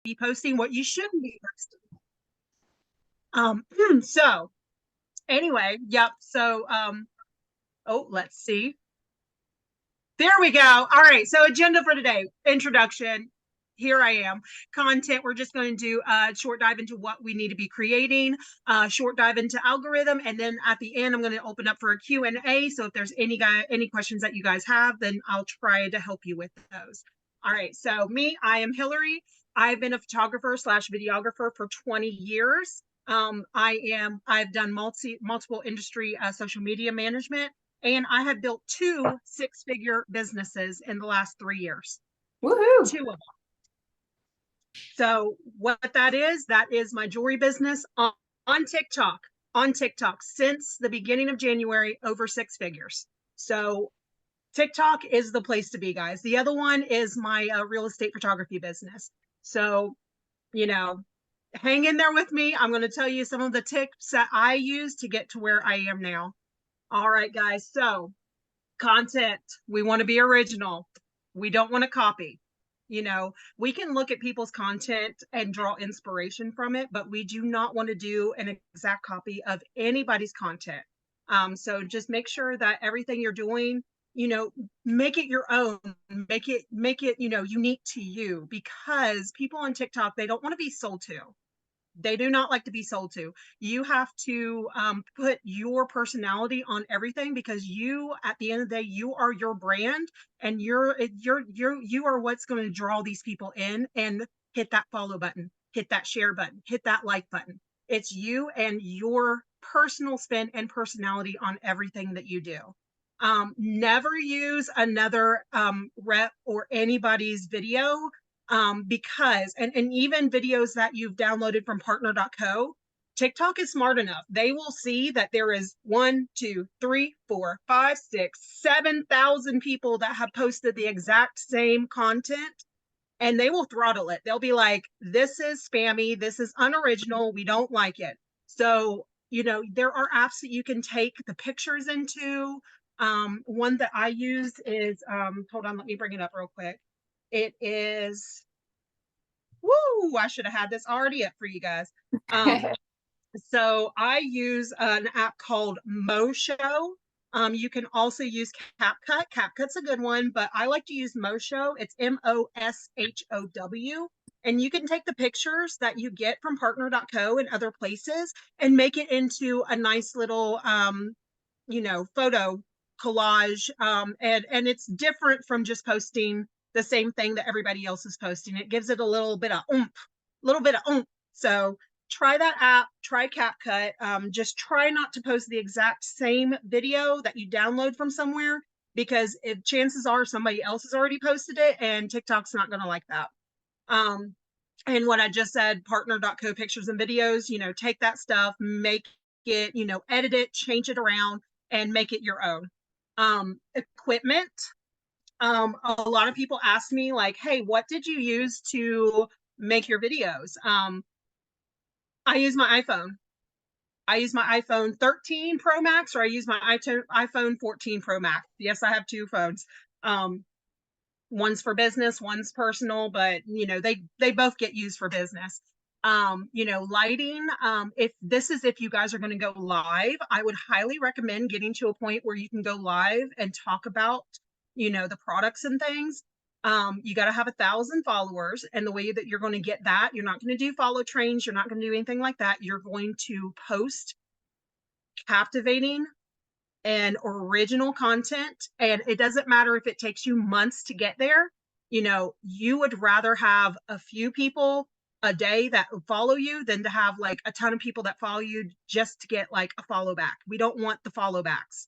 be posting, what you shouldn't be posting. So anyway, yep. So oh, let's see. There we go. All right. So agenda for today, introduction. Here I am. Content. We're just going to do a short dive into what we need to be creating, short dive into algorithm, and then at the end, I'm going to open up for a Q&A. So if there's any questions that you guys have, then I'll try to help you with those. All right. So me, I am Hilary. I've been a photographer / videographer for 20 years. I've done multiple industry social media management, and I have built 2 6-figure businesses in the last 3 years. Woohoo! 2 of them. So what that is my jewelry business on TikTok. On TikTok since the beginning of January, over 6 figures. So TikTok is the place to be, guys. The other one is my real estate photography business. So, you know, hang in there with me. I'm going to tell you some of the tips that I use to get to where I am now. All right, guys. So content, we want to be original. We don't want to copy. You know, we can look at people's content and draw inspiration from it, but we do not want to do an exact copy of anybody's content. So just make sure that everything you're doing, you know, make it your own, make it, you know, unique to you, because people on TikTok, they don't want to be sold to. They do not like to be sold to. You have to put your personality on everything, because you, at the end of the day, you are your brand, and you are what's going to draw these people in and hit that follow button, hit that share button, hit that like button. It's you and your personal spin and personality on everything that you do. Never use another rep or anybody's video, because and even videos that you've downloaded from partner.co. TikTok is smart enough. They will see that there is 1, 2, 3, 4, 5, 6, 7,000 people that have posted the exact same content, and they will throttle it. They'll be like, this is spammy, this is unoriginal, we don't like it. So, you know, there are apps that you can take the pictures into. One that I use is, hold on, let me bring it up real quick. It is, woo, I should have had this already up for you guys. So I use an app called Moshow. You can also use CapCut. CapCut's a good one, but I like to use Moshow. It's Moshow. And you can take the pictures that you get from partner.co and other places and make it into a nice little, you know, photo collage. And it's different from just posting the same thing that everybody else is posting. It gives it a little bit of oomph, So try that app, try CapCut. Just try not to post the exact same video that you download from somewhere, because if chances are somebody else has already posted it, and TikTok's not going to like that. And what I just said, partner.co pictures and videos, you know, take that stuff, make it, you know, edit it, change it around, and make it your own. Equipment. A lot of people ask me, like, hey, what did you use to make your videos? I use my iPhone. I use my iPhone 13 Pro Max, or I use my iPhone 14 Pro Max. Yes, I have 2 phones. One's for business, one's personal, but you know, they both get used for business. You know, lighting, if you guys are going to go live, I would highly recommend getting to a point where you can go live and talk about, you know, the products and things. You got to have 1,000 followers, and the way that you're going to get that, you're not going to do follow trains, you're not going to do anything like that. You're going to post captivating and original content, and it doesn't matter if it takes you months to get there. You know, you would rather have a few people a day that follow you than to have like a ton of people that follow you just to get like a follow back. We don't want the follow backs.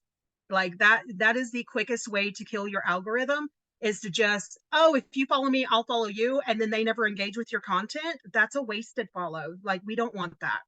Like that is the quickest way to kill your algorithm, is to just, oh, if you follow me, I'll follow you, and then they never engage with your content. That's a wasted follow. Like, we don't want that.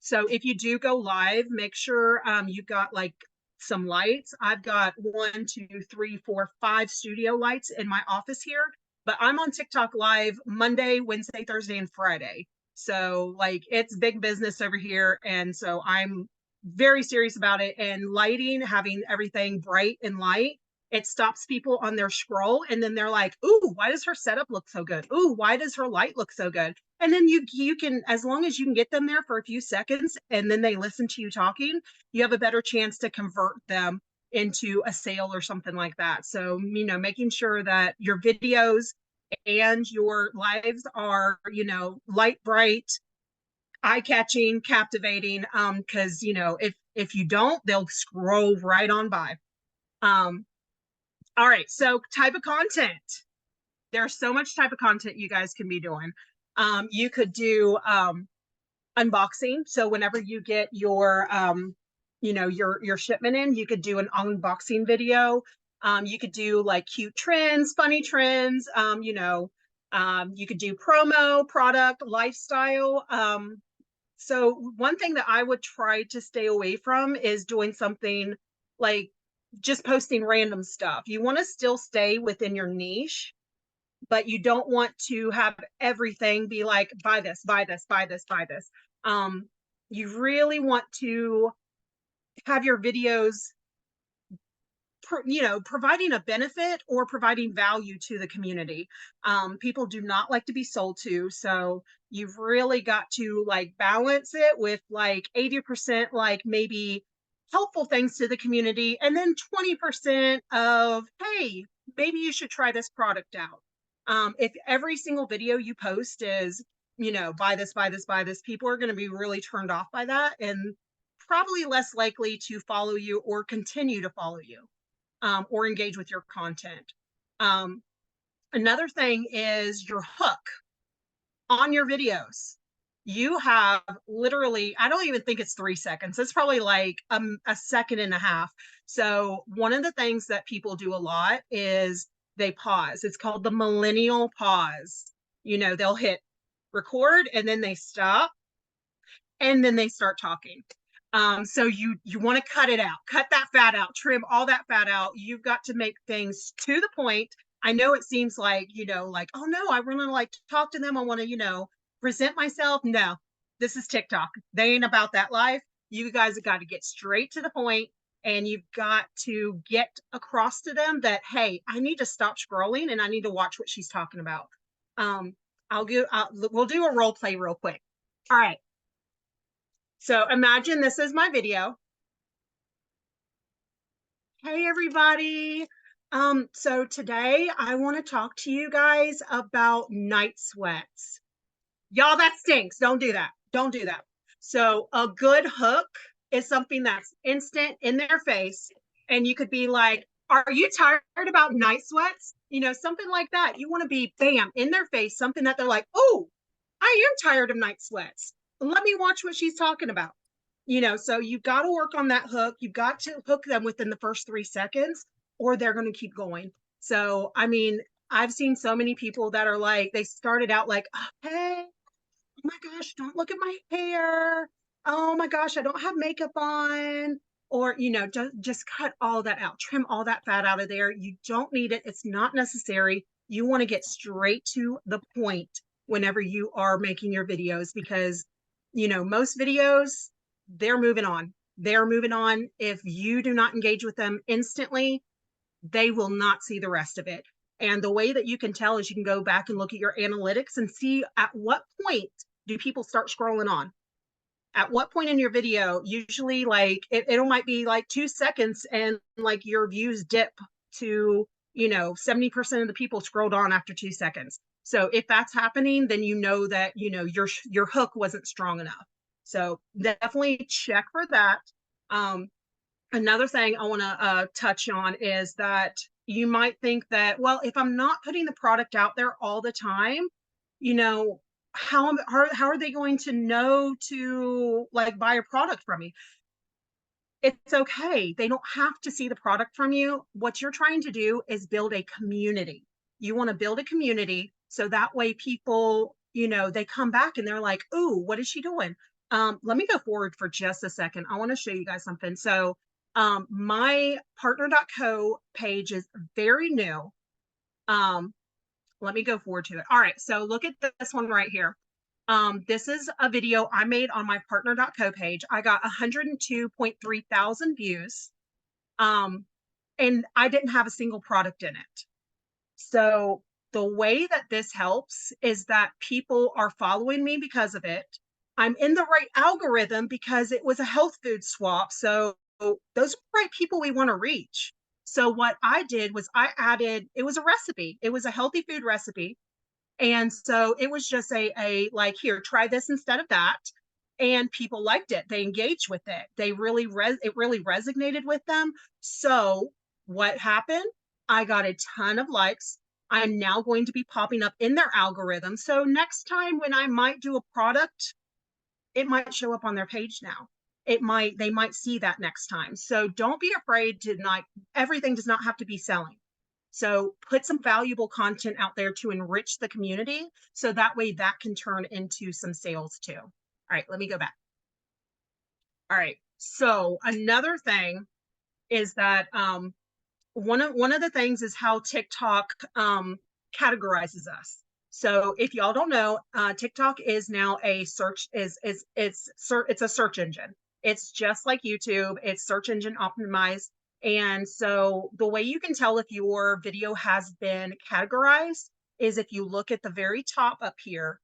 So if you do go live, make sure you've got like some lights. I've got 1, 2, 3, 4, 5 studio lights in my office here, but I'm on TikTok live Monday, Wednesday, Thursday, and Friday. So like, it's big business over here. And so I'm very serious about it. And lighting, having everything bright and light, It stops people on their scroll, and then they're like, ooh, why does her setup look so good? Ooh, why does her light look so good? And then you can, as long as you can get them there for a few seconds and then they listen to you talking, you have a better chance to convert them into a sale or something like that. So, making sure that your videos and your lives are, light, bright, eye-catching, captivating. Because if you don't, they'll scroll right on by. All right, so type of content. There's so much type of content you guys can be doing. You could do unboxing. So whenever you get your your shipment in, you could do an unboxing video. You could do like cute trends, funny trends. You could do promo, product, lifestyle. So one thing that I would try to stay away from is doing something like just posting random stuff. You want to still stay within your niche, but you don't want to have everything be like, buy this, buy this, buy this, buy this. You really want to have your videos, providing a benefit or providing value to the community. People do not like to be sold to. So you've really got to like balance it with like 80% like maybe helpful things to the community, and then 20% of, hey, maybe you should try this product out. If every single video you post is, buy this, buy this, buy this, people are going to be really turned off by that and probably less likely to follow you or continue to follow you, or engage with your content. Another thing is your hook on your videos. You have literally, I don't even think it's 3 seconds. It's probably like a second and a half. So one of the things that people do a lot is they pause. It's called the millennial pause. They'll hit record and then they stop and then they start talking. So you want to cut it out, cut that fat out, trim all that fat out. You've got to make things to the point. I know it seems like, like, oh no, I really like to talk to them. I want to, present myself. No, this is TikTok. They ain't about that life. You guys have got to get straight to the point, and you've got to get across to them that, hey, I need to stop scrolling and I need to watch what she's talking about. We'll do a role play real quick. All right. So imagine this is my video. Hey, everybody. So today I want to talk to you guys about night sweats. Y'all, that stinks. Don't do that. Don't do that. So a good hook is something that's instant in their face. And you could be like, are you tired about night sweats? Something like that. You want to be bam in their face, something that they're like, oh, I am tired of night sweats. Let me watch what she's talking about. So you've got to work on that hook. You've got to hook them within the first 3 seconds, or they're going to keep going. So, I mean, I've seen so many people that are like, they started out like, oh, hey, oh my gosh, don't look at my hair. Oh my gosh, I don't have makeup on. Or, just cut all that out, trim all that fat out of there. You don't need it. It's not necessary. You want to get straight to the point whenever you are making your videos, because, most videos, they're moving on. They're moving on. If you do not engage with them instantly, they will not see the rest of it. And the way that you can tell is you can go back and look at your analytics and see at what point do people start scrolling on. At what point in your video, usually like it might be like 2 seconds and like your views dip to, 70% of the people scrolled on after 2 seconds. So if that's happening, then you know that, your hook wasn't strong enough. So definitely check for that. Another thing I want to touch on is that you might think that, well, if I'm not putting the product out there all the time, how are they going to know to like buy a product from me? It's okay. They don't have to see the product from you. What you're trying to do is build a community. You want to build a community so that way people, they come back and they're like, ooh, what is she doing? Let me go forward for just a second. I want to show you guys something. So my partner.co page is very new. Let me go forward to it. All right, so look at this one right here. This is a video I made on my partner.co page. I got 102.3 thousand views. and I didn't have a single product in it. So the way that this helps is that people are following me because of it. I'm in the right algorithm because it was a health food swap. So those are the right people we want to reach. So what I did was I added, it was a recipe. It was a healthy food recipe. And so it was just a like, here, try this instead of that. And people liked it. They engaged with it. It really resonated with them. So what happened? I got a ton of likes. I'm now going to be popping up in their algorithm. So next time when I might do a product, it might show up on their page now. They might see that next time. So don't be afraid to not, everything does not have to be selling. So put some valuable content out there to enrich the community. So that way that can turn into some sales too. All right, let me go back. All right. So another thing is that one of the things is how TikTok categorizes us. So if y'all don't know, TikTok is now a search it's a search engine. It's just like YouTube. It's search engine optimized. And so the way you can tell if your video has been categorized is if you look at the very top up here.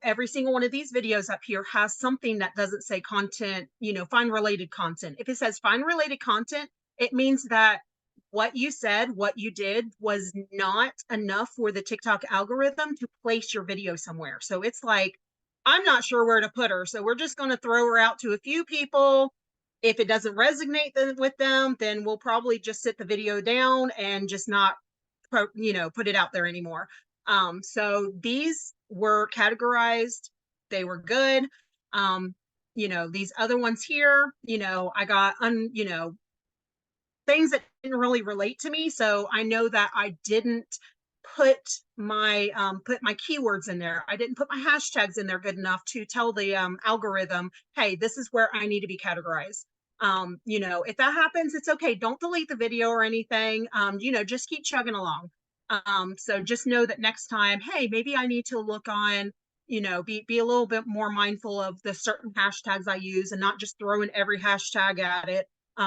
Every single one of these videos up here has something that doesn't say content, find related content. If it says find related content, it means that what you said, what you did was not enough for the TikTok algorithm to place your video somewhere. So it's like, I'm not sure where to put her. So we're just going to throw her out to a few people. If it doesn't resonate with them, then we'll probably just sit the video down and just not, put it out there anymore. So these were categorized. They were good. These other ones here, I got, things that didn't really relate to me. So I know that I didn't put my keywords in there. I didn't put my hashtags in there good enough to tell the algorithm, hey, this is where I need to be categorized. If that happens, it's okay. Don't delete the video or anything. Just keep chugging along. So just know that next time, hey, maybe I need to look on, be a little bit more mindful of the certain hashtags I use and not just throwing every hashtag at it.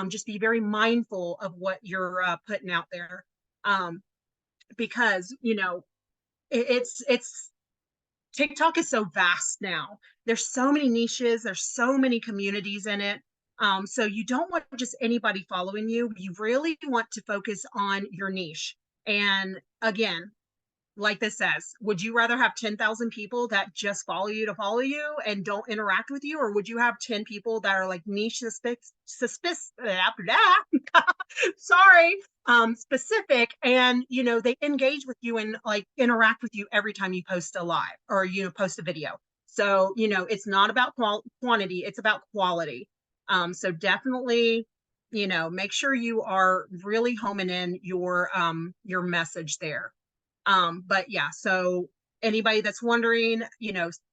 Just be very mindful of what you're putting out there, because it's TikTok is so vast now. There's so many niches. There's so many communities in it. So you don't want just anybody following you. You really want to focus on your niche. And again, like this says, would you rather have 10,000 people that just follow you to follow you and don't interact with you? Or would you have 10 people that are like niche specific, and they engage with you and like interact with you every time you post a live or post a video. So it's not about quantity, it's about quality. So definitely make sure you are really homing in your message there. But yeah, so anybody that's wondering,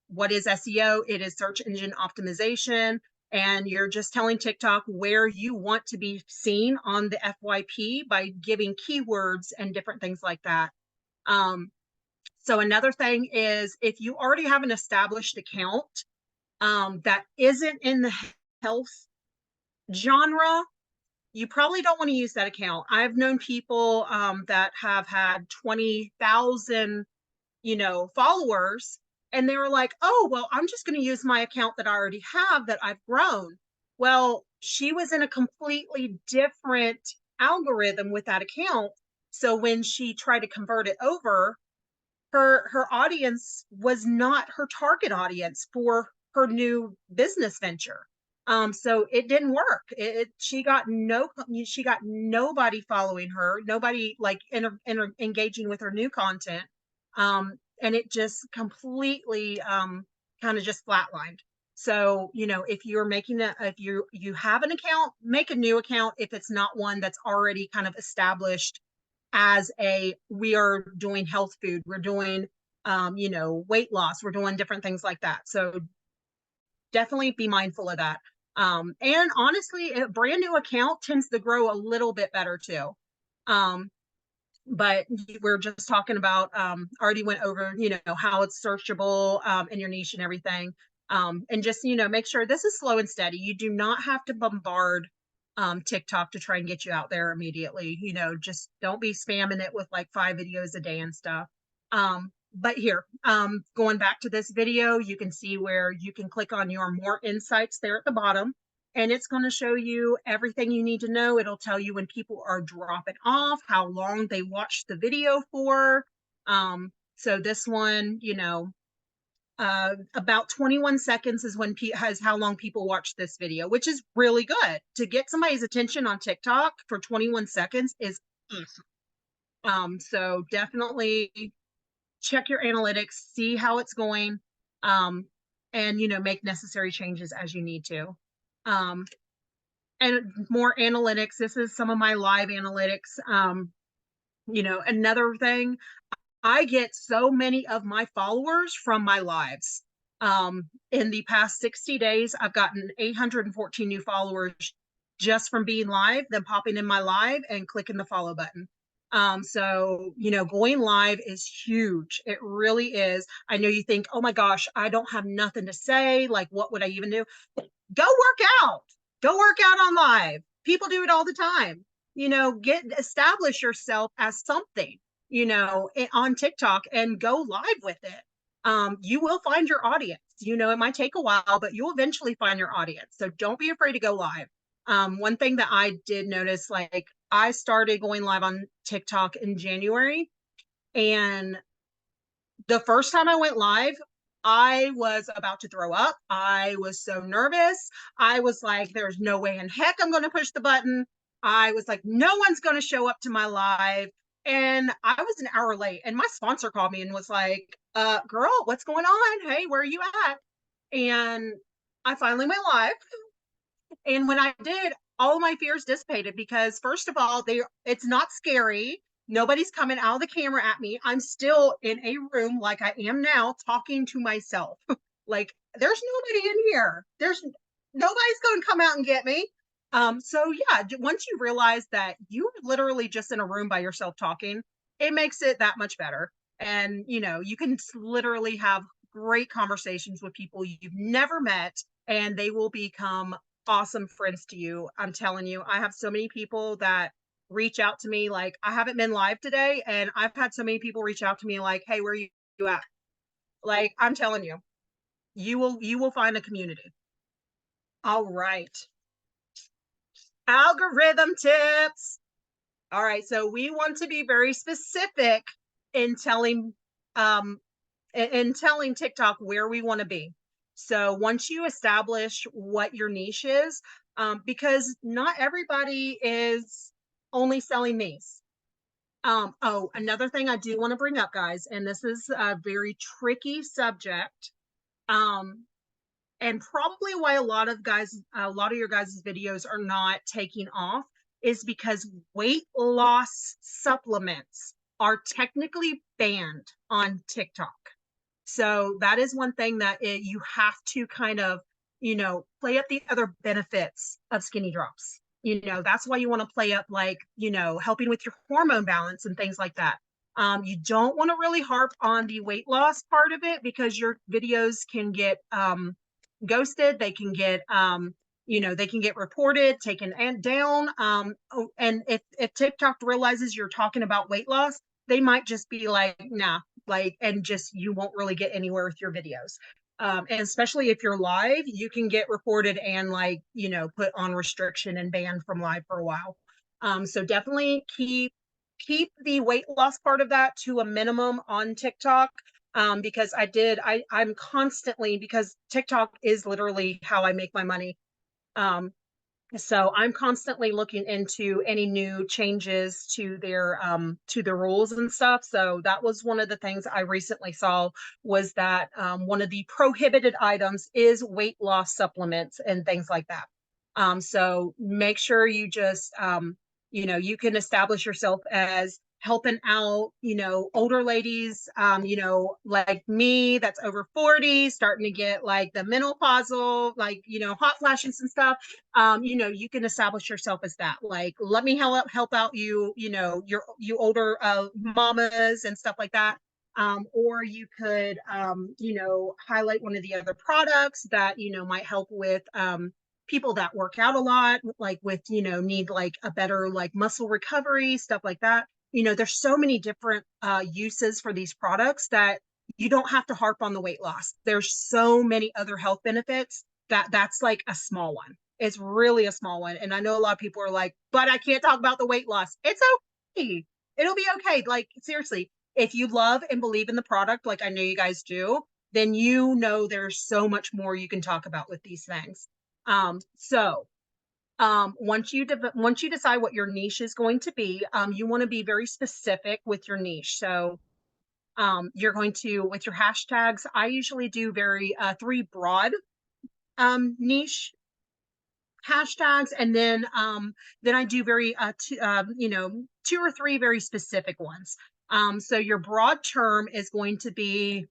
what is SEO? It is search engine optimization. And you're just telling TikTok where you want to be seen on the FYP by giving keywords and different things like that. So another thing is if you already have an established account that isn't in the health genre, you probably don't want to use that account. I've known people that have had 20,000, followers, and they were like, oh, well, I'm just going to use my account that I already have that I've grown. Well, she was in a completely different algorithm with that account. So when she tried to convert it over, her audience was not her target audience for her new business venture. So it didn't work. She got nobody following her, nobody like engaging with her new content. And it just completely kind of just flatlined. So, if you're if you have an account, make a new account if it's not one that's already kind of established as we are doing health food, we're doing weight loss, we're doing different things like that. So definitely be mindful of that. And honestly, a brand new account tends to grow a little bit better too. But we're just talking about, already went over, how it's searchable in your niche and everything. And just, make sure this is slow and steady. You do not have to bombard TikTok to try and get you out there immediately. You know, just don't be spamming it with like 5 videos a day and stuff. But here, going back to this video, you can see where you can click on your more insights there at the bottom, and it's going to show you everything you need to know. It'll tell you when people are dropping off, how long they watched the video for. So this one, you know, about 21 seconds is when has how long people watch this video, which is really good. To get somebody's attention on TikTok for 21 seconds is awesome. So definitely check your analytics, see how it's going, and, you know, make necessary changes as you need to. And more analytics. This is some of my live analytics. You know, another thing, I get so many of my followers from my lives. In the past 60 days, I've gotten 814 new followers just from being live, then popping in my live and clicking the follow button. So, you know, going live is huge. It really is. I know you think, oh my gosh, I don't have nothing to say. Like, what would I even do? Go work out. Go work out on live. People do it all the time. You know, establish yourself as something, you know, on TikTok and go live with it. You will find your audience. You know, it might take a while, but you'll eventually find your audience. So don't be afraid to go live. One thing that I did notice, like I started going live on TikTok in January, and the first time I went live, I was about to throw up. I was so nervous. I was like, there's no way in heck I'm going to push the button. I was like, no one's going to show up to my live. And I was an hour late, and my sponsor called me and was like, girl, what's going on? Hey, where are you at? And I finally went live. And when I did, all of my fears dissipated because first of all, it's not scary. Nobody's coming out of the camera at me. I'm still in a room like I am now talking to myself. Like there's nobody in here. There's nobody's going to come out and get me. So yeah, once you realize that you're literally just in a room by yourself talking, it makes it that much better. And you know, you can literally have great conversations with people you've never met, and they will become awesome friends to you. I'm telling you, I have so many people that reach out to me. Like, I haven't been live today, and I've had so many people reach out to me like, hey, where are you at? Like, I'm telling you, you will find a community. All right. Algorithm tips. All right, so we want to be very specific in telling TikTok where we want to be. So once you establish what your niche is, because not everybody is only selling these. Oh, another thing I do want to bring up, guys, and this is a very tricky subject, and probably why a lot of your guys' videos are not taking off is because weight loss supplements are technically banned on TikTok. So that is one thing that you have to kind of, you know, play up the other benefits of skinny drops. You know, that's why you want to play up like, you know, helping with your hormone balance and things like that. You don't want to really harp on the weight loss part of it because your videos can get ghosted. They can get, you know, they can get reported, taken down. And if TikTok realizes you're talking about weight loss, they might just be like, nah, like, and just, you won't really get anywhere with your videos. And especially if you're live, you can get reported and like, you know, put on restriction and banned from live for a while. So definitely keep the weight loss part of that to a minimum on TikTok. Because I'm constantly, because TikTok is literally how I make my money. So I'm constantly looking into any new changes to their rules and stuff. So that was one of the things I recently saw was that one of the prohibited items is weight loss supplements and things like that. So make sure you just you know, you can establish yourself as helping out, you know, older ladies, you know, like me, that's over 40, starting to get like the menopausal, like, you know, hot flashes and stuff. You know, you can establish yourself as that. Like, let me help out you, you know, you older mamas and stuff like that. Or you could, you know, highlight one of the other products that, you know, might help with people that work out a lot, like with, need like a better like muscle recovery, stuff like that. There's so many different uses for these products that you don't have to harp on the weight loss. There's so many other health benefits that's like a small one. It's really a small one. And I know a lot of people are like, but I can't talk about the weight loss. It's okay. It'll be okay. Like, seriously, if you love and believe in the product, like I know you guys do, then there's so much more you can talk about with these things. Once you decide what your niche is going to be, you want to be very specific with your niche. So you're going to, with your hashtags, I usually do very three broad niche hashtags, and then I do very two or three very specific ones. So your broad term is going to be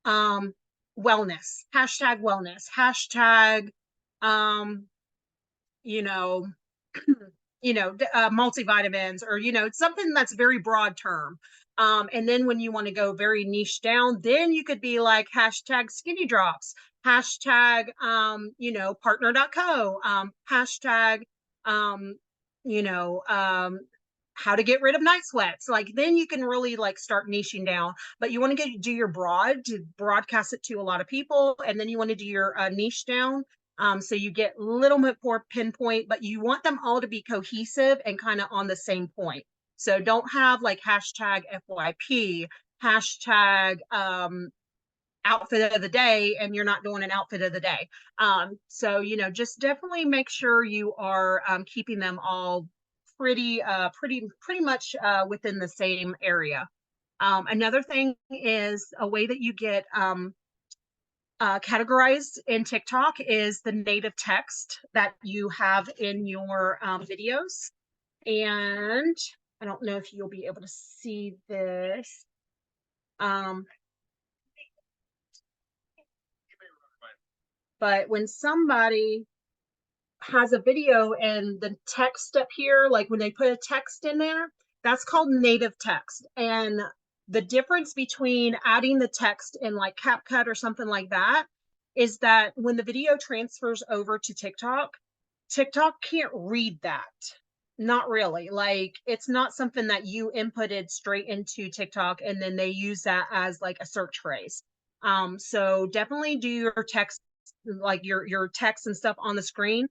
wellness, hashtag um you know multivitamins, or something that's very broad term. And then when you want to go very niche down, then you could be like hashtag skinny drops, hashtag partner.co, hashtag um you know how to get rid of night sweats. Like, then you can really like start niching down. But you want to do your to broadcast it to a lot of people, and then you want to do your niche down. So you get a little bit more pinpoint, but you want them all to be cohesive and kind of on the same point. So don't have like hashtag FYP, hashtag outfit of the day, and you're not doing an outfit of the day. So just definitely make sure you are keeping them all pretty much within the same area. Another thing is a way that you get categorized in TikTok is the native text that you have in your videos. And I don't know if you'll be able to see this. But when somebody has a video and the text up here, like when they put a text in there, that's called native text. And the difference between adding the text in like CapCut or something like that is that when the video transfers over to TikTok can't read that. Not really. Like, it's not something that you inputted straight into TikTok and then they use that as like a search phrase. So definitely do your text, like your text and stuff on the screen.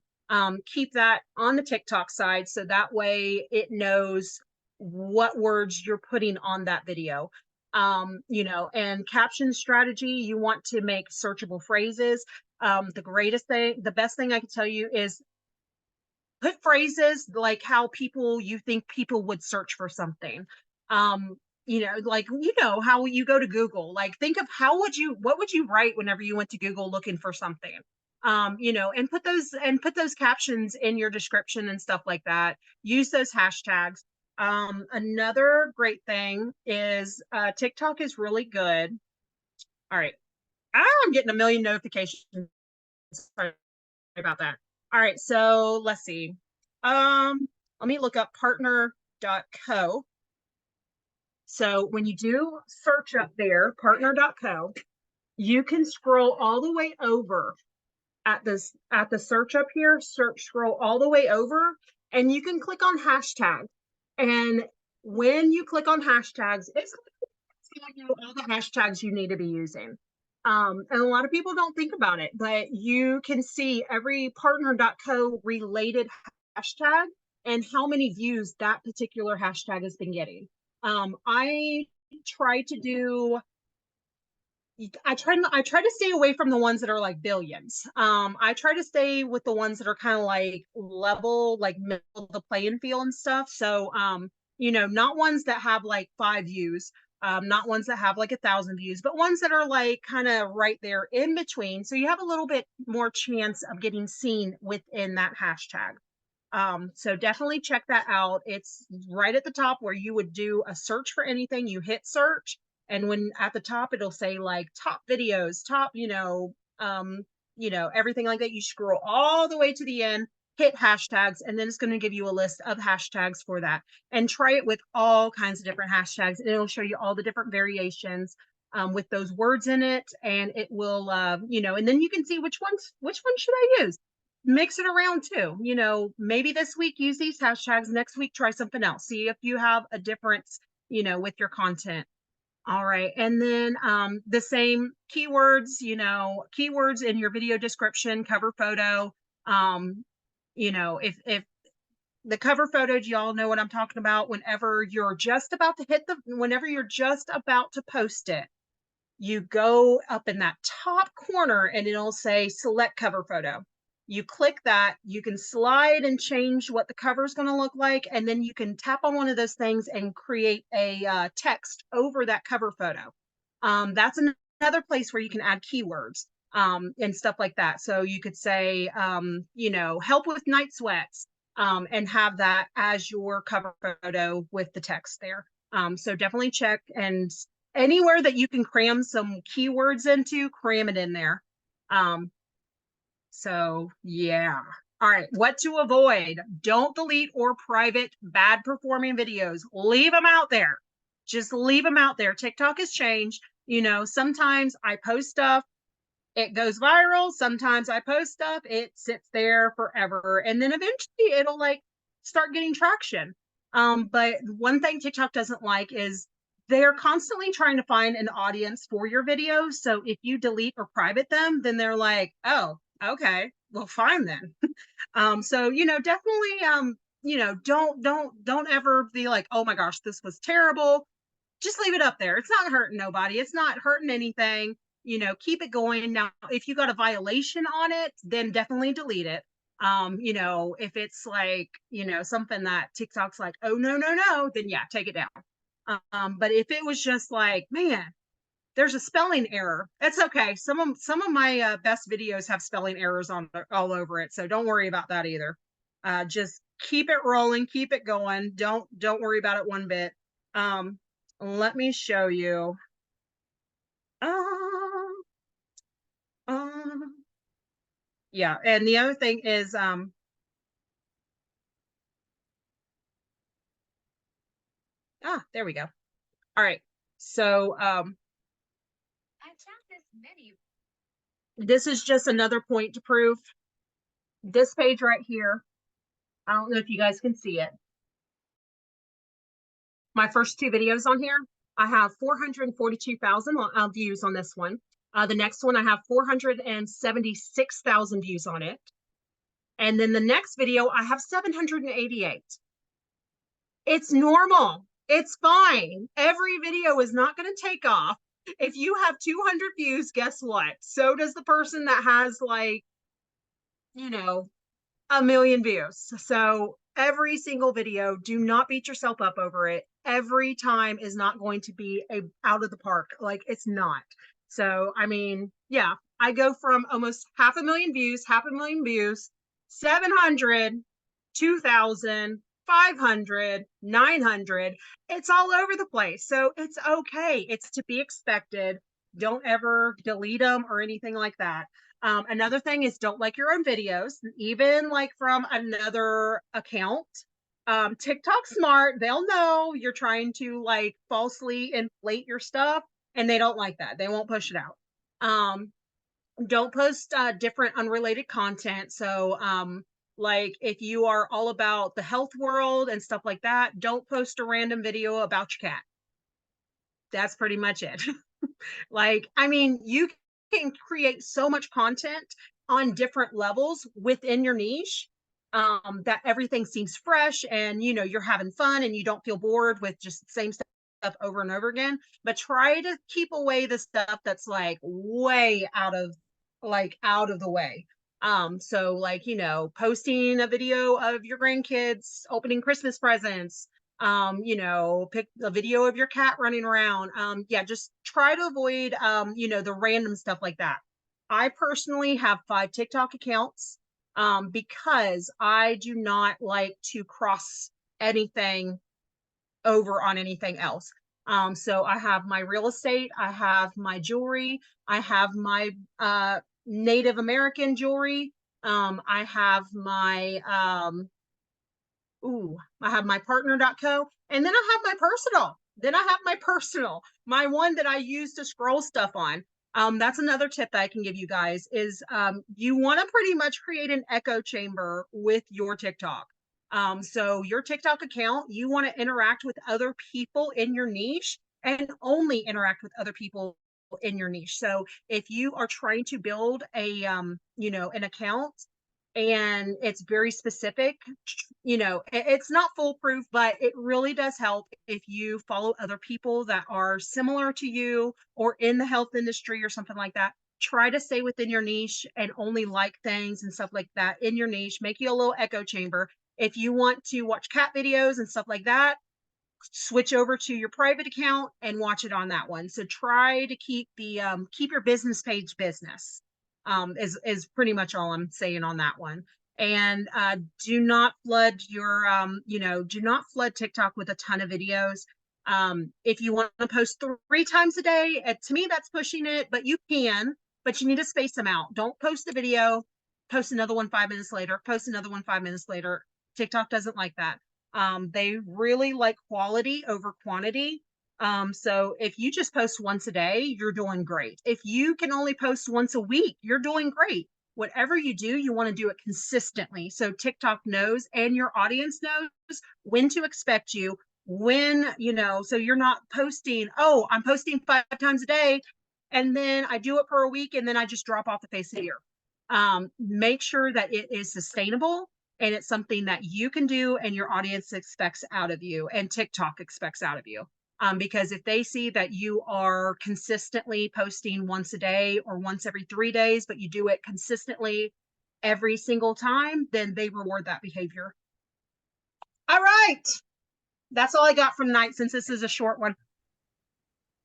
Keep that on the TikTok side, so that way it knows what words you're putting on that video. And caption strategy, you want to make searchable phrases. The best thing I can tell you is put phrases like how you think people would search for something. Like, how you go to Google, like think of what would you write whenever you went to Google looking for something. And put those captions in your description and stuff like that. Use those hashtags. Another great thing is TikTok is really good. All right. I'm getting a million notifications. Sorry about that. All right, so let's see. Let me look up partner.co. So when you do search up there, partner.co, you can scroll all the way over at the search up here, scroll all the way over, and you can click on hashtag. And when you click on hashtags, it's telling you all the hashtags you need to be using. And a lot of people don't think about it, but you can see every partner.co related hashtag and how many views that particular hashtag has been getting. I try to stay away from the ones that are like billions. I try to stay with the ones that are kind of like level, like middle of the playing field and stuff. So, not ones that have like 5 views, not ones that have like 1,000 views, but ones that are like kind of right there in between. So you have a little bit more chance of getting seen within that hashtag. So definitely check that out. It's right at the top where you would do a search for anything. You hit search, and when at the top it'll say like top videos, top, everything like that. You scroll all the way to the end, hit hashtags, and then it's going to give you a list of hashtags for that. And try it with all kinds of different hashtags, and it'll show you all the different variations with those words in it, and it will, and then you can see which one should I use. mix it around too. You know, maybe this week use these hashtags, next week try something else. See if you have a difference, you know, with your content. All right. And then the same keywords, you know, keywords in your video description, cover photo. Um, you know, if the cover photo, do y'all know what I'm talking about? Whenever you're just about to whenever you're just about to post it, you go up in that top corner and it'll say select cover photo. You click that, you can slide and change what the cover is going to look like, and then you can tap on one of those things and create a text over that cover photo. That's another place where you can add keywords and stuff like that. So you could say, you know, help with night sweats, and have that as your cover photo with the text there. So definitely check, and anywhere that you can cram some keywords into, cram it in there. So yeah. All right, what to avoid. Don't delete or private bad performing videos. Leave them out there. Just leave them out there. TikTok has changed. You know, sometimes I post stuff, it goes viral. Sometimes I post stuff, it sits there forever. And then eventually it'll like start getting traction. But one thing TikTok doesn't like is they're constantly trying to find an audience for your videos. So if you delete or private them, then they're like, oh, okay, well, fine then. So you know, definitely you know, don't ever be like, oh my gosh, this was terrible. Just leave it up there. It's not hurting nobody. It's not hurting anything. You know, keep it going. Now, if you got a violation on it, then definitely delete it. You know, if it's like, you know, something that TikTok's like, oh no, no, no, then yeah, take it down. But if it was just like, man, there's a spelling error, that's okay. Some of my best videos have spelling errors on all over it, so don't worry about that either. Just keep it rolling, keep it going. Don't worry about it one bit. Let me show you. Um, um, yeah, and the other thing is, there we go. All right, so this is just another point to prove. This page right here, I don't know if you guys can see it. My first two videos on here, I have 442,000 views on this one. The next one, I have 476,000 views on it. And then the next video, I have 788. It's normal. It's fine. Every video is not going to take off. If you have 200 views, guess what? So does the person that has like, you know, a million views. So every single video, do not beat yourself up over it. Every time is not going to be out of the park. Like it's not. So, I mean, yeah, I go from almost 500,000 views, 700, 2,000, 500, 900. It's all over the place. So it's okay. It's to be expected. Don't ever delete them or anything like that. Another thing is don't like your own videos, even like from another account. TikTok smart, they'll know you're trying to like falsely inflate your stuff, and they don't like that. They won't push it out. Don't post different unrelated content. So like if you are all about the health world and stuff like that, don't post a random video about your cat. That's pretty much it. Like, I mean, you can create so much content on different levels within your niche, that everything seems fresh and, you know, you're having fun and you don't feel bored with just the same stuff over and over again. But try to keep away the stuff that's like way out of the way. So like, you know, posting a video of your grandkids opening Christmas presents, you know, pick a video of your cat running around. Yeah, just try to avoid, you know, the random stuff like that. I personally have 5 TikTok accounts, because I do not like to cross anything over on anything else. So I have my real estate, I have my jewelry, I have my Native American jewelry, I have my I have my partner.co, and then I have my personal. My one that I use to scroll stuff on. That's another tip that I can give you guys is you want to pretty much create an echo chamber with your TikTok. So your TikTok account, you want to interact with other people in your niche and only interact with other people in your niche. So if you are trying to build a an account and it's very specific, it's not foolproof, but it really does help if you follow other people that are similar to you or in the health industry or something like that. Try to stay within your niche and only like things and stuff like that in your niche. Make you a little echo chamber. If you want to watch cat videos and stuff like that, switch over to your private account and watch it on that one. So try to keep keep your business page business, is pretty much all I'm saying on that one. And do not flood your do not flood TikTok with a ton of videos. If you want to post 3 times a day, to me that's pushing it, but you can, but you need to space them out. Don't post a video, post another one 5 minutes later, post another one 5 minutes later. TikTok doesn't like that. They really like quality over quantity. So if you just post once a day, you're doing great. If you can only post once a week, you're doing great. Whatever you do, you want to do it consistently. So TikTok knows and your audience knows when to expect you, when, so you're not posting, oh, I'm posting 5 times a day, and then I do it for a week and then I just drop off the face of the earth. Make sure that it is sustainable and it's something that you can do and your audience expects out of you and TikTok expects out of you. Because if they see that you are consistently posting once a day or once every 3 days, but you do it consistently every single time, then they reward that behavior. All right. That's all I got from night since this is a short one.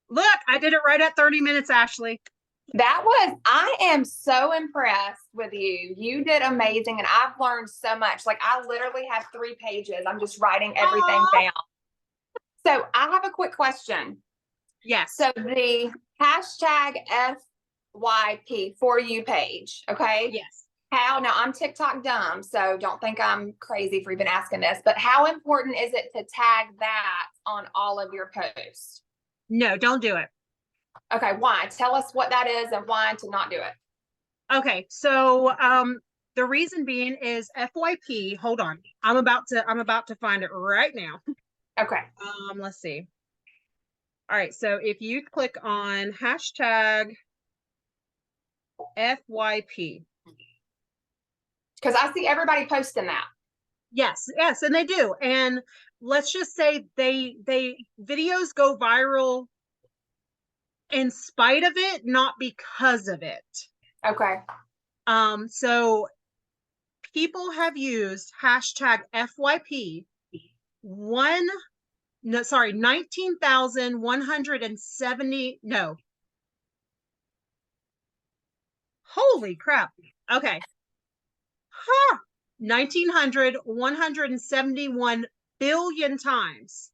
Look, I did it right at 30 minutes, Ashley. I am so impressed with you. You did amazing. And I've learned so much. Like I literally have 3 pages. I'm just writing everything down. So I have a quick question. Yes. So the hashtag FYP for you page. Okay. Yes. Now I'm TikTok dumb, so don't think I'm crazy for even asking this, but how important is it to tag that on all of your posts? No, don't do it. Okay. Why? Tell us what that is and why to not do it. Okay. So, the reason being is FYP. Hold on. I'm about to find it right now. Okay. Let's see. All right. So if you click on hashtag FYP. Because I see everybody posting that. Yes, and they do. And let's just say they videos go viral in spite of it, not because of it. Okay. So people have used hashtag FYP 19,170. No. Holy crap. Okay. 171 billion times.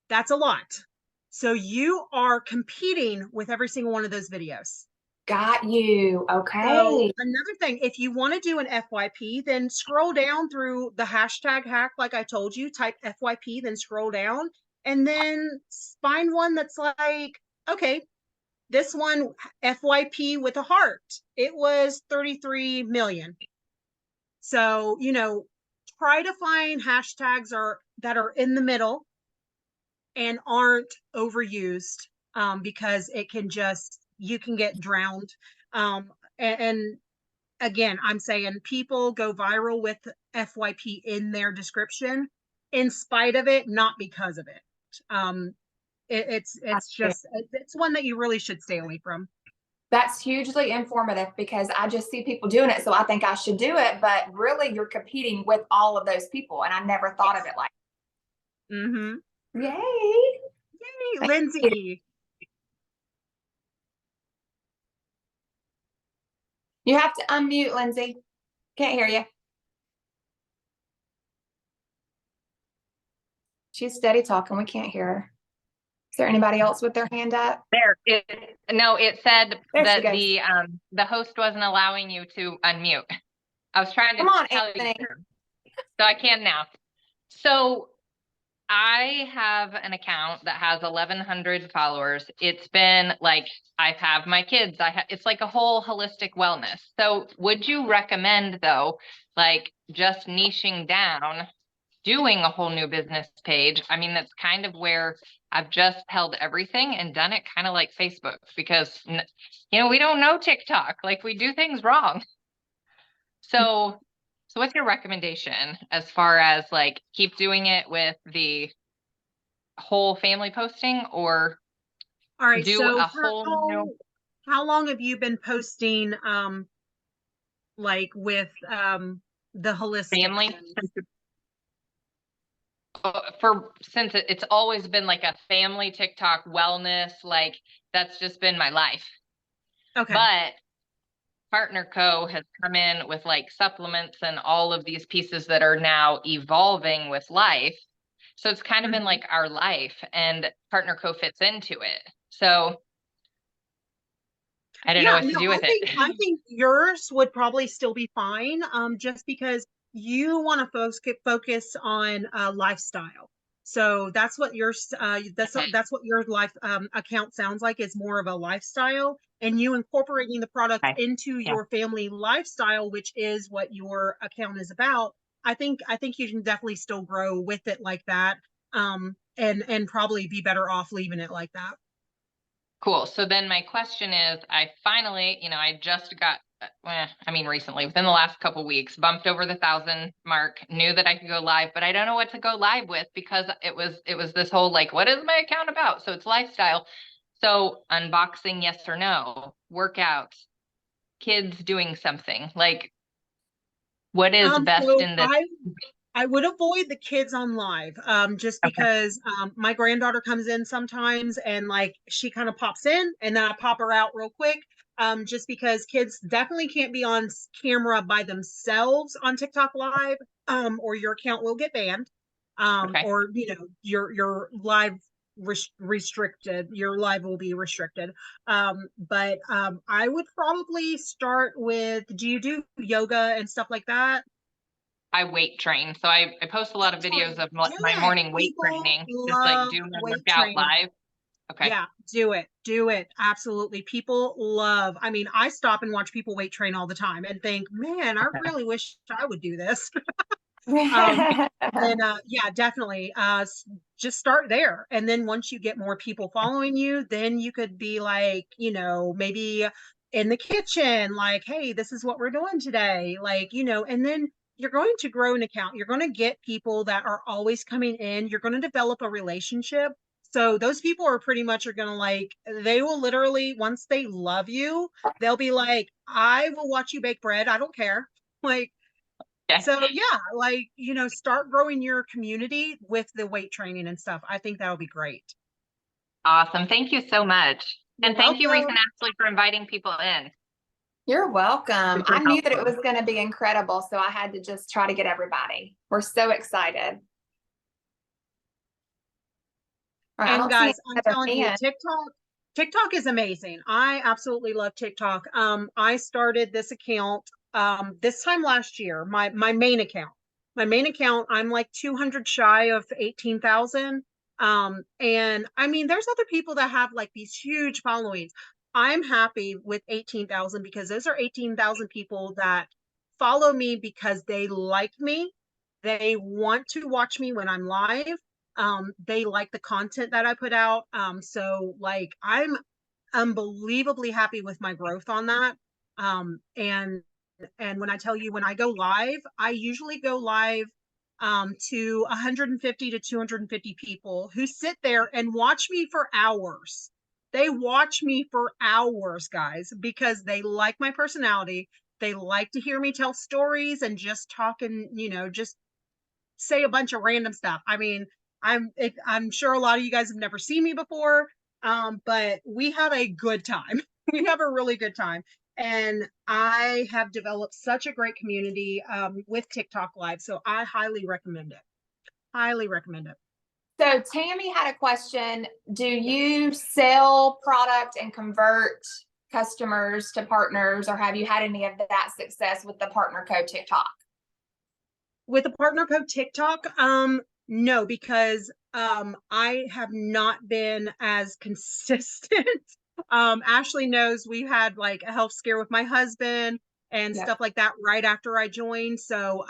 That's a lot. So you are competing with every single one of those videos. Got you. Okay. So another thing, if you want to do an FYP, then scroll down through the hashtag hack, like I told you, type FYP, then scroll down, and then find one that's like, okay, this one, FYP with a heart, it was 33 million. So, try to find hashtags that are in the middle and aren't overused, because you can get drowned. And again, I'm saying people go viral with FYP in their description in spite of it, not because of it. It's one that you really should stay away from. That's hugely informative because I just see people doing it. So I think I should do it, but really you're competing with all of those people. And I never thought of it like, mm-hmm. Yay, Lindsay. You have to unmute, Lindsay. Can't hear you. She's steady talking. We can't hear her. Is there anybody else with their hand up? It said that the host wasn't allowing you to unmute. I was trying to tell you, so I can now. So I have an account that has 1,100 followers. It's been like, I have my kids. It's like a whole holistic wellness. So would you recommend though, like just niching down, doing a whole new business page? I mean, that's kind of where I've just held everything and done it kind of like Facebook because, we don't know TikTok, like we do things wrong. So what's your recommendation as far as like keep doing it with the whole family posting or All right. do So a whole new how long have you been posting, like with, the holistic family? things? Since it's always been like a family TikTok wellness, like that's just been my life. Okay. But Partner Co has come in with like supplements and all of these pieces that are now evolving with life. So it's kind of been like our life, and Partner Co fits into it. So I don't know Yeah, what to no, do with it. I think yours would probably still be fine, just because you want to focus on lifestyle. So that's what Okay. that's what your life account sounds like, is more of a lifestyle, and you incorporating the product Okay. into Yeah. your family lifestyle, which is what your account is about. I think you can definitely still grow with it like that, and probably be better off leaving it like that. Cool. So then my question is, I finally, I just got, recently, within the last couple weeks, bumped over the 1,000 mark, knew that I could go live, but I don't know what to go live with because it was this whole like, what is my account about? So it's lifestyle. So unboxing, yes or no, workouts, kids doing something, like what is best So in this? I would avoid the kids on live, just Okay. because my granddaughter comes in sometimes, and like she kind of pops in and then I pop her out real quick. Just because kids definitely can't be on camera by themselves on TikTok live, or your account will get banned, Okay. or your live restricted. Your live will be restricted. But I would probably start with. Do you do yoga and stuff like that? I weight train. So I post a lot of videos of Do my it. morning weight People training, just like love do my weight workout training. live. Okay. Yeah, do it. Do it. Absolutely. People love, I mean, I stop and watch people weight train all the time and think, man, I really wish I would do this. um, and yeah, definitely. Just start there. And then once you get more people following you, then you could be like, maybe in the kitchen, like, hey, this is what we're doing today. Like, and then you're going to grow an account. You're going to get people that are always coming in. You're going to develop a relationship. So those people are pretty much are going to like, they will literally, once they love you, they'll be like, I will watch you bake bread. I don't care. Like, Okay. so yeah, like, start growing your community with the weight training and stuff. I think that'll be great. Awesome. Thank you so much. You're And thank you, Reese and welcome. Ashley, for inviting people in. You're welcome. Super I knew that it helpful. was going to be incredible, so I had to just try to get everybody. We're so excited. All right, I And don't see guys, any I'm other telling you, hand. TikTok is amazing. I absolutely love TikTok. I started this account this time last year, my main account. My main account, I'm like 200 shy of 18,000. And I mean, there's other people that have like these huge followings. I'm happy with 18,000 because those are 18,000 people that follow me because they like me. They want to watch me when I'm live. They like the content that I put out. So like I'm unbelievably happy with my growth on that. And when I tell you, when I go live, I usually go live to 150 to 250 people who sit there and watch me for hours. They watch me for hours, guys, because they like my personality. They like to hear me tell stories and just talk, and just say a bunch of random stuff. I mean, I'm sure a lot of you guys have never seen me before, but we have a good time. We have a really good time, and I have developed such a great community with TikTok Live. So I highly recommend it. Highly recommend it. So Tammy had a question. Do you sell product and convert customers to partners, or have you had any of that success with the Partner Co TikTok? With the partner code TikTok, no, because I have not been as consistent. Ashley knows we had like a health scare with my husband and Yeah. stuff like that right after I joined. So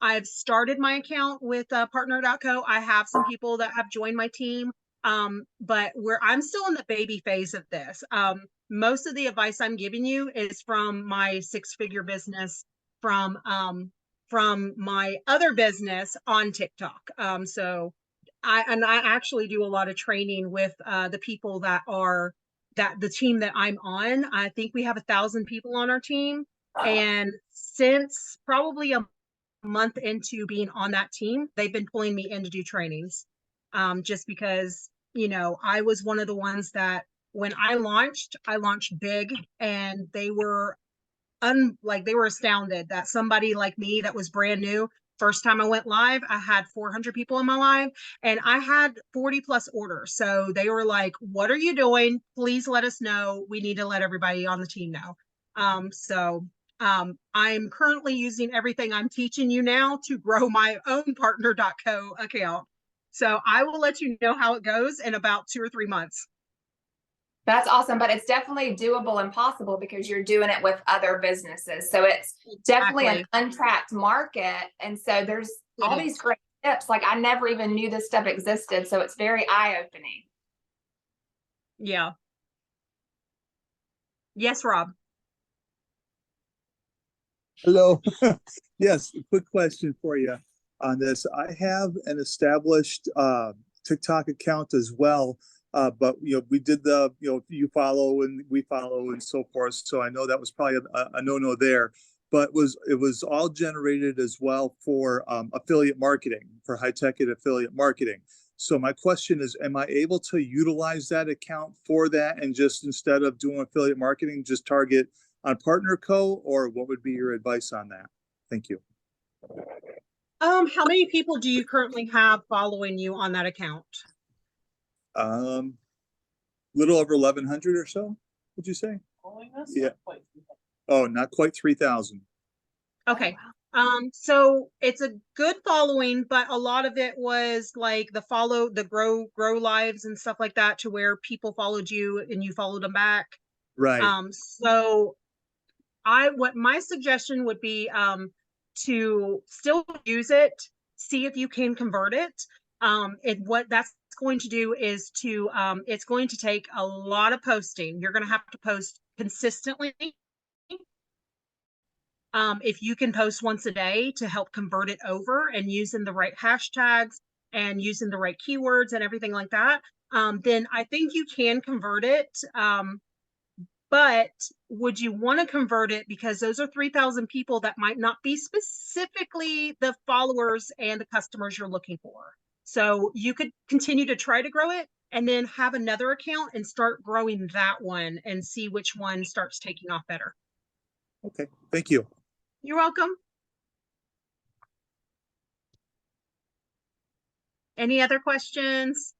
I've started my account with partner.co. I have some people that have joined my team, but I'm still in the baby phase of this. Most of the advice I'm giving you is from my 6-figure business, from my other business on TikTok. So I actually do a lot of training with the people that the team that I'm on. I think we have 1,000 people on our team. And since probably a month into being on that team, they've been pulling me in to do trainings. Just because, I was one of the ones that when I launched big, and they were they were astounded that somebody like me that was brand new. First time I went live, I had 400 people in my live, and I had 40 plus orders. So they were like, what are you doing? Please let us know. We need to let everybody on the team know. I'm currently using everything I'm teaching you now to grow my own partner.co account. So I will let you know how it goes in about 2 or 3 months. That's awesome, but it's definitely doable and possible because you're doing it with other businesses. So it's definitely an untapped market. And so there's all these great tips. Like I never even knew this stuff existed. So it's very eye-opening. Yeah. Yes, Rob. Hello. Yes, a quick question for you on this. I have an established TikTok account as well. But we did the you follow and we follow and so forth. So I know that was probably a no-no there. But it was all generated as well for affiliate marketing, for high-tech and affiliate marketing. So my question is, am I able to utilize that account for that, and just instead of doing affiliate marketing, just target on Partner Co, or what would be your advice on that? Thank you. How many people do you currently have following you on that account? Little over 1,100 or so, would you say? Yeah. Oh, not quite 3,000. Okay. So it's a good following, but a lot of it was like the grow lives and stuff like that, to where people followed you and you followed them back. Right. So what my suggestion would be, to still use it, see if you can convert it. What that's going to do is it's going to take a lot of posting. You're going to have to post consistently. If you can post once a day to help convert it over, and using the right hashtags and using the right keywords and everything like that, then I think you can convert it. But would you want to convert it? Because those are 3,000 people that might not be specifically the followers and the customers you're looking for. So you could continue to try to grow it, and then have another account and start growing that one and see which one starts taking off better. Okay, thank you. You're welcome. Any other questions?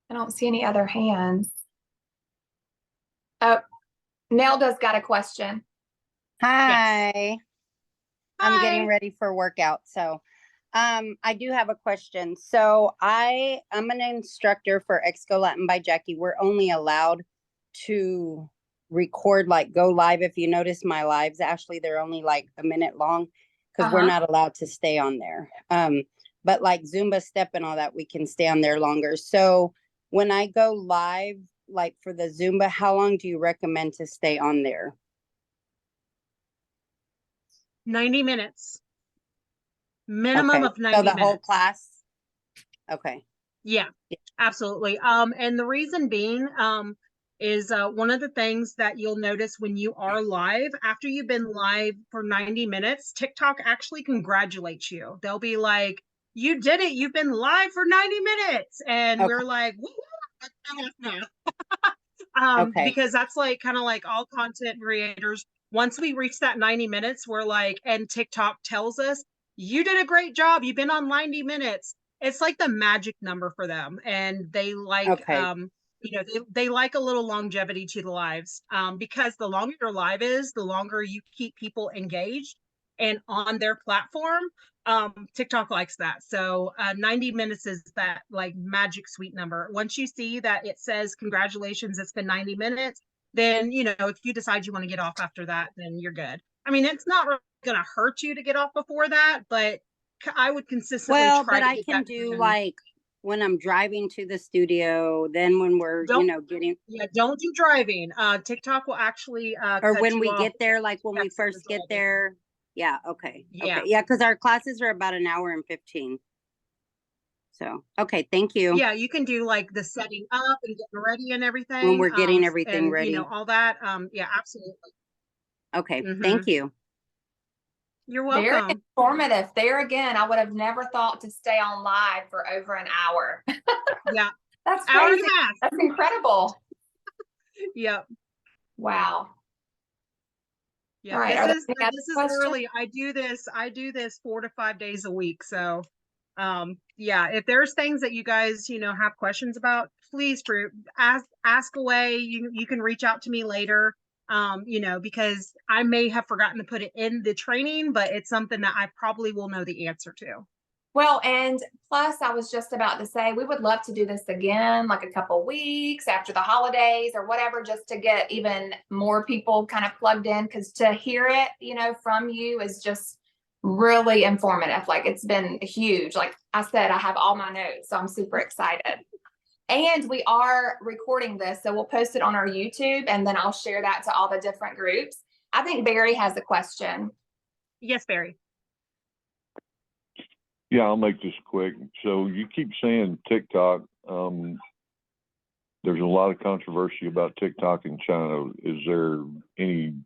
I don't see any other hands. Oh, Nelda's got a question. Hi. I'm Hi. getting ready for workout. So I do have a question. So I'm an instructor for Exco Latin by Jackie. We're only allowed to record, like go live. If you notice my lives, Ashley, they're only like a minute long because we're not allowed to stay on there. But like Zumba step and all that, we can stay on there longer. So when I go live, like for the Zumba, how long do you recommend to stay on there? 90 minutes. Minimum of 90 so the minutes. whole class? Okay. Yeah, absolutely. And the reason being, is one of the things that you'll notice when you are live, after you've been live for 90 minutes, TikTok actually congratulates you. They'll be like, you did it. You've been live for 90 minutes. And we're like, woo, because that's like kind of like all content creators. Once we reach that 90 minutes, we're like, and TikTok tells us, you did a great job. You've been on 90 minutes. It's like the magic number for them. And they like, they like a little longevity to the lives, because the longer your live is, the longer you keep people engaged. and on their platform, TikTok likes that. So 90 minutes is that like magic sweet number. Once you see that it says congratulations, it's been 90 minutes, then if you decide you want to get off after that, then you're good. I mean, it's not really going to hurt you to get off before that, but I would consistently Well, try but to I get can that do done. like when I'm driving to the studio, then when we're, getting, Yeah, don't do driving. TikTok will actually or cut when you we off get there, like when we texting or first get driving. there. Yeah. Okay. Yeah. Okay. Yeah. Cause our classes are about an hour and 15. So, okay. Thank you. Yeah, you can do like the setting up and getting ready and everything. When we're getting everything and ready. all that. Yeah, absolutely. Okay. Mhm. Thank you. You're Very welcome. informative. There again, I would have never thought to stay on live for over an hour. Yeah, That's hour and crazy. a half. That's incredible. Yep. Wow. Yeah, All right. Are there any other this is questions? early. I do this 4 to 5 days a week. So yeah, if there's things that you guys, have questions about, please ask away. You can reach out to me later. Because I may have forgotten to put it in the training, but it's something that I probably will know the answer to. Well, and plus, I was just about to say we would love to do this again, like a couple weeks after the holidays or whatever, just to get even more people kind of plugged in. Because to hear it, from you is just really informative. Like it's been huge. Like I said, I have all my notes, so I'm super excited. And we are recording this, so we'll post it on our YouTube, and then I'll share that to all the different groups. I think Barry has a question. Yes, Barry. Yeah, I'll make this quick. So you keep saying TikTok. There's a lot of controversy about TikTok in China. Is there anything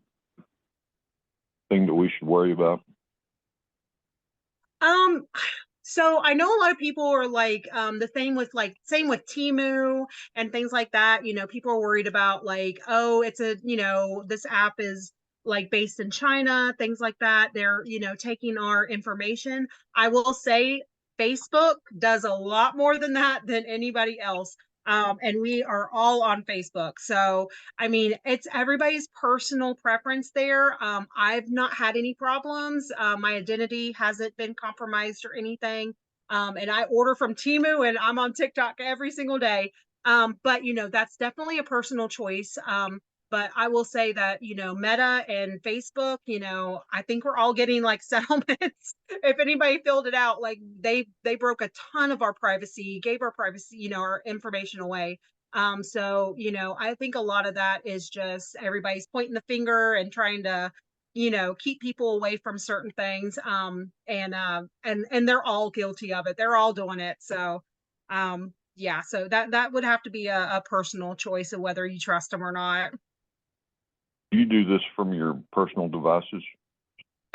that we should worry about? So I know a lot of people are like, the same with Temu and things like that. People are worried about like, oh, it's this app is like based in China, things like that. They're, taking our information. I will say Facebook does a lot more than that than anybody else. And we are all on Facebook. So, I mean, it's everybody's personal preference there. I've not had any problems. My identity hasn't been compromised or anything. And I order from Temu and I'm on TikTok every single day. But, that's definitely a personal choice. But I will say that, Meta and Facebook, I think we're all getting like settlements. If anybody filled it out, like they broke a ton of our privacy, gave our privacy, our information away. So, I think a lot of that is just everybody's pointing the finger and trying to, keep people away from certain things. And they're all guilty of it. They're all doing it. So, yeah, so that would have to be a personal choice of whether you trust them or not. You do this from your personal devices?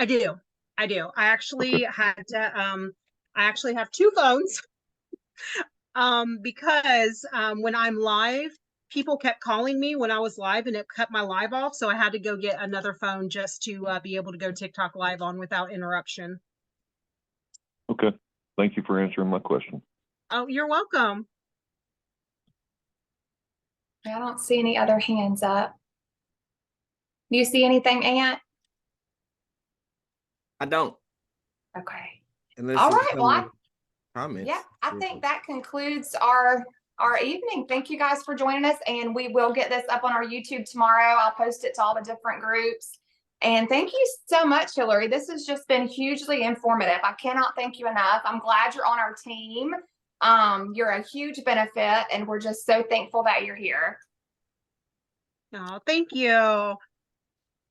I do. I actually had to, I actually have 2 phones. Because when I'm live, people kept calling me when I was live and it cut my live off. So I had to go get another phone just to be able to go TikTok live on without interruption. Okay. Thank you for answering my question. Oh, you're welcome. I don't see any other hands up. Do you see anything, Ant? I don't. Okay. Unless All there's right. some Well, comments. yeah, I think that concludes our evening. Thank you guys for joining us, and we will get this up on our YouTube tomorrow. I'll post it to all the different groups. And thank you so much, Hilary. This has just been hugely informative. I cannot thank you enough. I'm glad you're on our team. You're a huge benefit, and we're just so thankful that you're here. Oh, thank you.